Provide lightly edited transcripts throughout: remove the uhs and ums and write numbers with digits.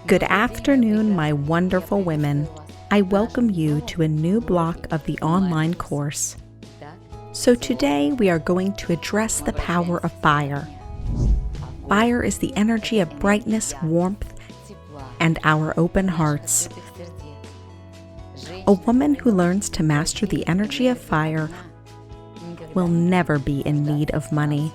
Good afternoon, my wonderful women. I welcome you to a new block of the online course. So today we are going to address the power of fire. Fire is the energy of brightness, warmth, and our open hearts. A woman who learns to master the energy of fire will never be in need of money.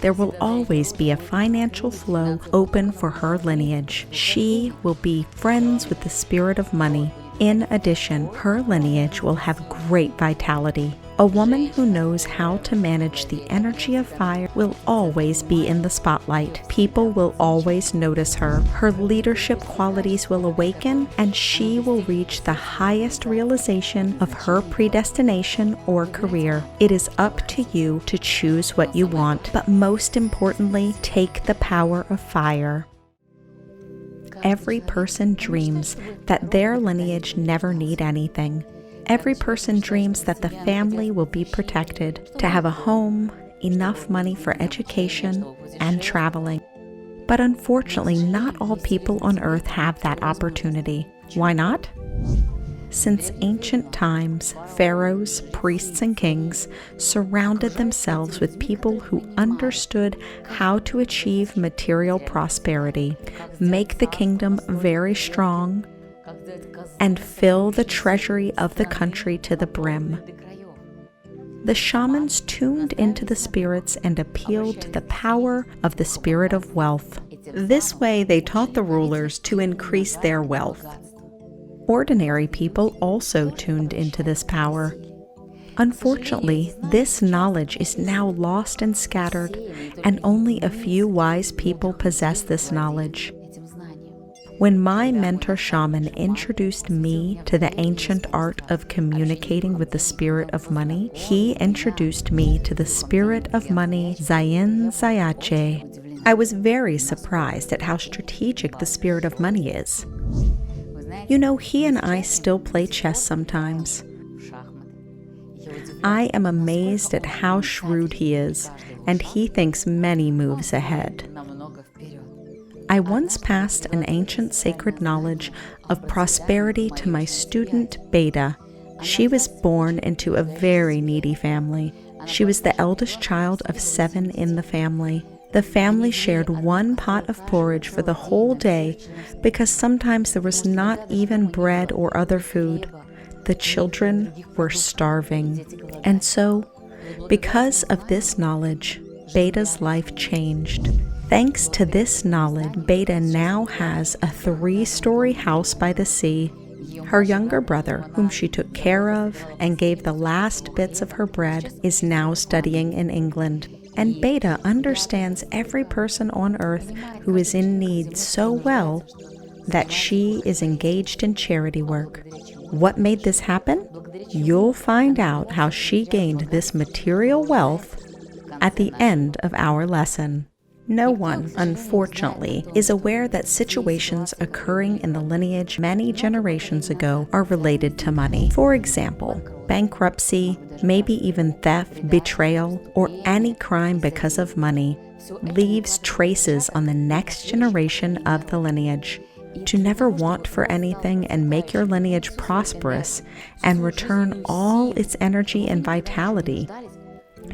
There will always be a financial flow open for her lineage. She will be friends with the spirit of money. In addition, her lineage will have great vitality. A woman who knows how to manage the energy of fire will always be in the spotlight. People will always notice her. Her leadership qualities will awaken, and she will reach the highest realization of her predestination or career. It is up to you to choose what you want, but most importantly, take the power of fire. Every person dreams that their lineage never need anything. Every person dreams that the family will be protected, to have a home, enough money for education, and traveling. But unfortunately, not all people on earth have that opportunity. Why not? Since ancient times, pharaohs, priests, and kings surrounded themselves with people who understood how to achieve material prosperity, make the kingdom very strong, and fill the treasury of the country to the brim. The shamans tuned into the spirits and appealed to the power of the spirit of wealth. This way, they taught the rulers to increase their wealth. Ordinary people also tuned into this power. Unfortunately, this knowledge is now lost and scattered, and only a few wise people possess this knowledge. When my mentor shaman introduced me to the ancient art of communicating with the spirit of money, he introduced me to the spirit of money, Zayin Zayache. I was very surprised at how strategic the spirit of money is. You know, he and I still play chess sometimes. I am amazed at how shrewd he is, and he thinks many moves ahead. I once passed an ancient sacred knowledge of prosperity to my student Beta. She was born into a very needy family. She was the eldest child of 7 in the family. The family shared one pot of porridge for the whole day because sometimes there was not even bread or other food. The children were starving. And so, because of this knowledge, Beta's life changed. Thanks to this knowledge, Beta now has a 3-story house by the sea. Her younger brother, whom she took care of and gave the last bits of her bread, is now studying in England. And Beta understands every person on earth who is in need so well that she is engaged in charity work. What made this happen? You'll find out how she gained this material wealth at the end of our lesson. No one, unfortunately, is aware that situations occurring in the lineage many generations ago are related to money. For example, bankruptcy, maybe even theft, betrayal, or any crime because of money leaves traces on the next generation of the lineage. To never want for anything and make your lineage prosperous and return all its energy and vitality,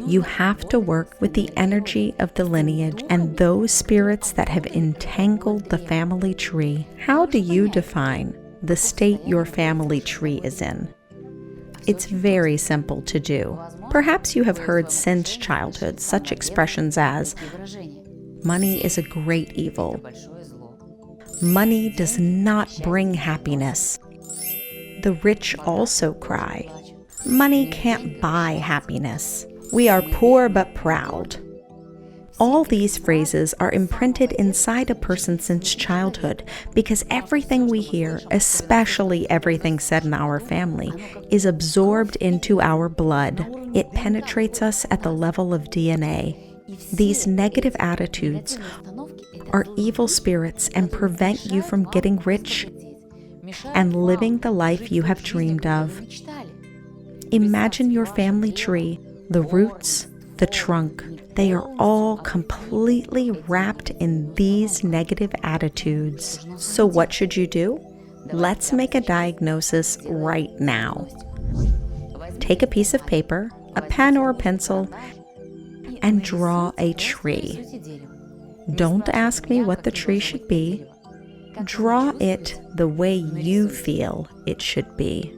you have to work with the energy of the lineage and those spirits that have entangled the family tree. How do you define the state your family tree is in? It's very simple to do. Perhaps you have heard since childhood such expressions as, "Money is a great evil." "Money does not bring happiness." The rich also cry, "Money can't buy happiness." "We are poor but proud." All these phrases are imprinted inside a person since childhood because everything we hear, especially everything said in our family, is absorbed into our blood. It penetrates us at the level of DNA. These negative attitudes are evil spirits and prevent you from getting rich and living the life you have dreamed of. Imagine your family tree, the roots, the trunk, they are all completely wrapped in these negative attitudes. So what should you do? Let's make a diagnosis right now. Take a piece of paper, a pen or a pencil, and draw a tree. Don't ask me what the tree should be. Draw it the way you feel it should be.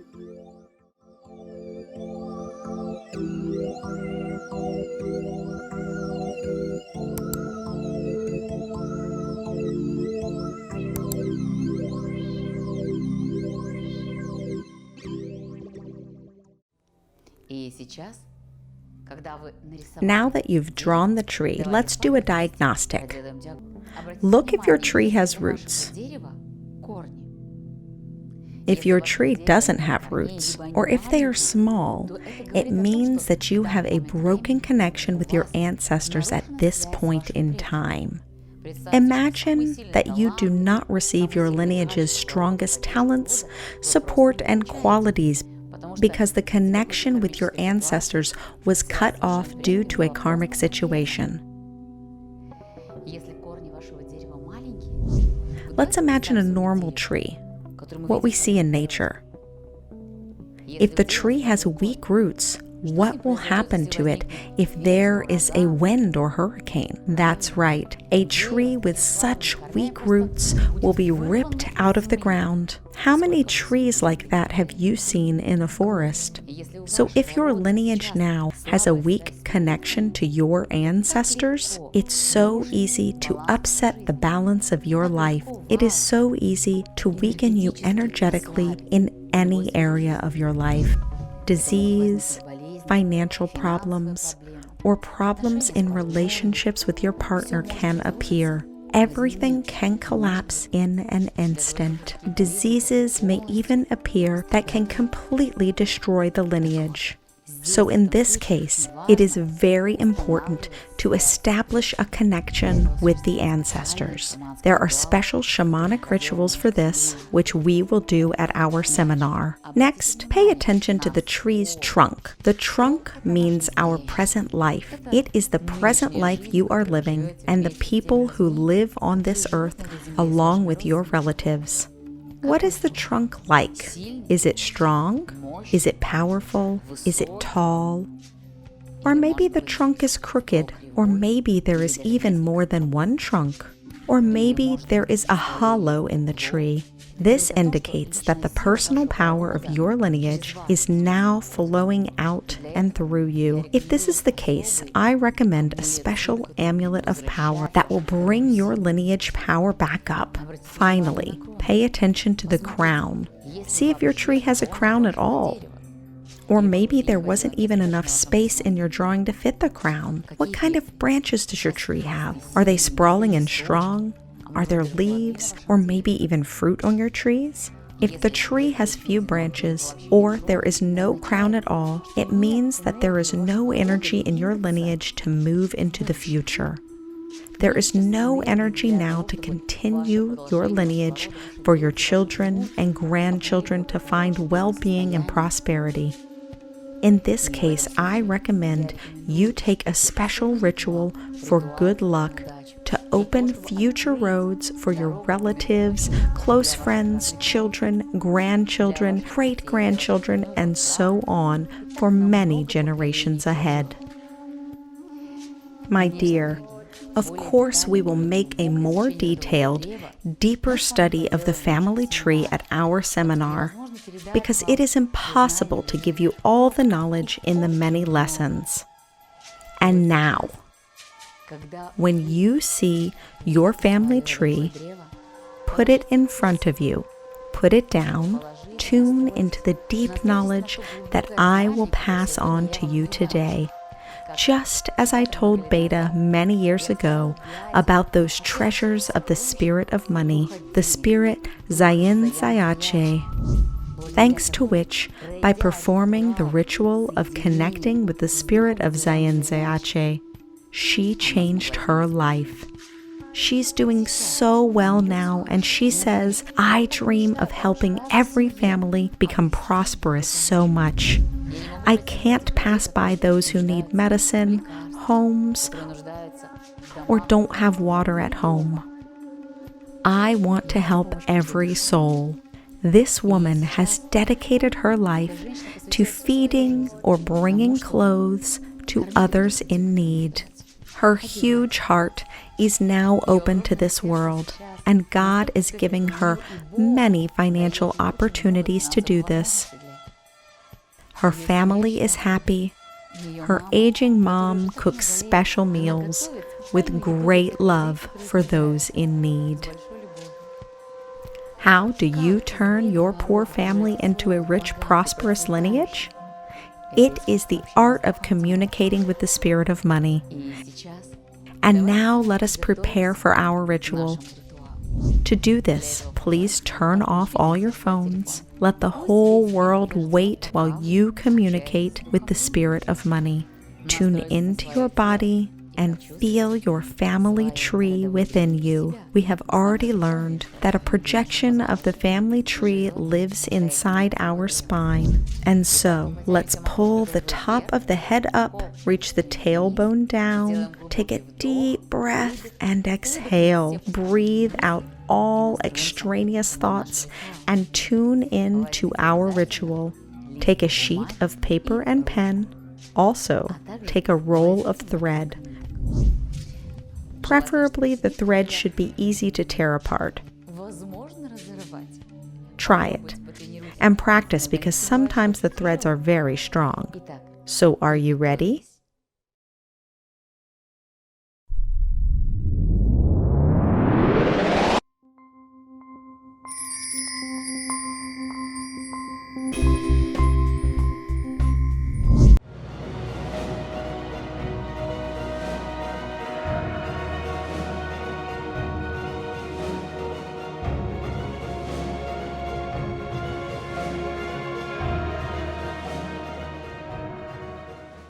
Now that you've drawn the tree, let's do a diagnostic. Look if your tree has roots. If your tree doesn't have roots, or if they are small, it means that you have a broken connection with your ancestors at this point in time. Imagine that you do not receive your lineage's strongest talents, support, and qualities because the connection with your ancestors was cut off due to a karmic situation. Let's imagine a normal tree, what we see in nature. If the tree has weak roots, what will happen to it if there is a wind or hurricane? That's right, a tree with such weak roots will be ripped out of the ground. How many trees like that have you seen in a forest? So if your lineage now has a weak connection to your ancestors, it's so easy to upset the balance of your life. It is so easy to weaken you energetically in any area of your life. Disease, financial problems, or problems in relationships with your partner can appear. Everything can collapse in an instant. Diseases may even appear that can completely destroy the lineage. So in this case, it is very important to establish a connection with the ancestors. There are special shamanic rituals for this, which we will do at our seminar. Next, pay attention to the tree's trunk. The trunk means our present life. It is the present life you are living and the people who live on this earth along with your relatives. What is the trunk like? Is it strong? Is it powerful? Is it tall? Or maybe the trunk is crooked, or maybe there is even more than one trunk. Or maybe there is a hollow in the tree. This indicates that the personal power of your lineage is now flowing out and through you. If this is the case, I recommend a special amulet of power that will bring your lineage power back up. Finally, pay attention to the crown. See if your tree has a crown at all. Or maybe there wasn't even enough space in your drawing to fit the crown. What kind of branches does your tree have? Are they sprawling and strong? Are there leaves or maybe even fruit on your trees? If the tree has few branches or there is no crown at all, it means that there is no energy in your lineage to move into the future. There is no energy now to continue your lineage for your children and grandchildren to find well-being and prosperity. In this case, I recommend you take a special ritual for good luck to open future roads for your relatives, close friends, children, grandchildren, great-grandchildren, and so on for many generations ahead. My dear, of course we will make a more detailed, deeper study of the family tree at our seminar, because it is impossible to give you all the knowledge in the many lessons. And now, when you see your family tree, put it in front of you, put it down, tune into the deep knowledge that I will pass on to you today. Just as I told Beta many years ago about those treasures of the spirit of money, the spirit Zayin Zayache, thanks to which, by performing the ritual of connecting with the spirit of Zayin Zayache, she changed her life. She's doing so well now, and she says, I dream of helping every family become prosperous so much. I can't pass by those who need medicine, homes, or don't have water at home. I want to help every soul. This woman has dedicated her life to feeding or bringing clothes to others in need. Her huge heart is now open to this world, and God is giving her many financial opportunities to do this. Her family is happy. Her aging mom cooks special meals with great love for those in need. How do you turn your poor family into a rich, prosperous lineage? It is the art of communicating with the spirit of money. And now let us prepare for our ritual. To do this, please turn off all your phones. Let the whole world wait while you communicate with the spirit of money. Tune into your body and feel your family tree within you. We have already learned that a projection of the family tree lives inside our spine. And so, let's pull the top of the head up, reach the tailbone down, take a deep breath, and exhale. Breathe out all extraneous thoughts and tune in to our ritual. Take a sheet of paper and pen. Also, take a roll of thread. Preferably, the thread should be easy to tear apart. Try it and practice, because sometimes the threads are very strong. So, are you ready?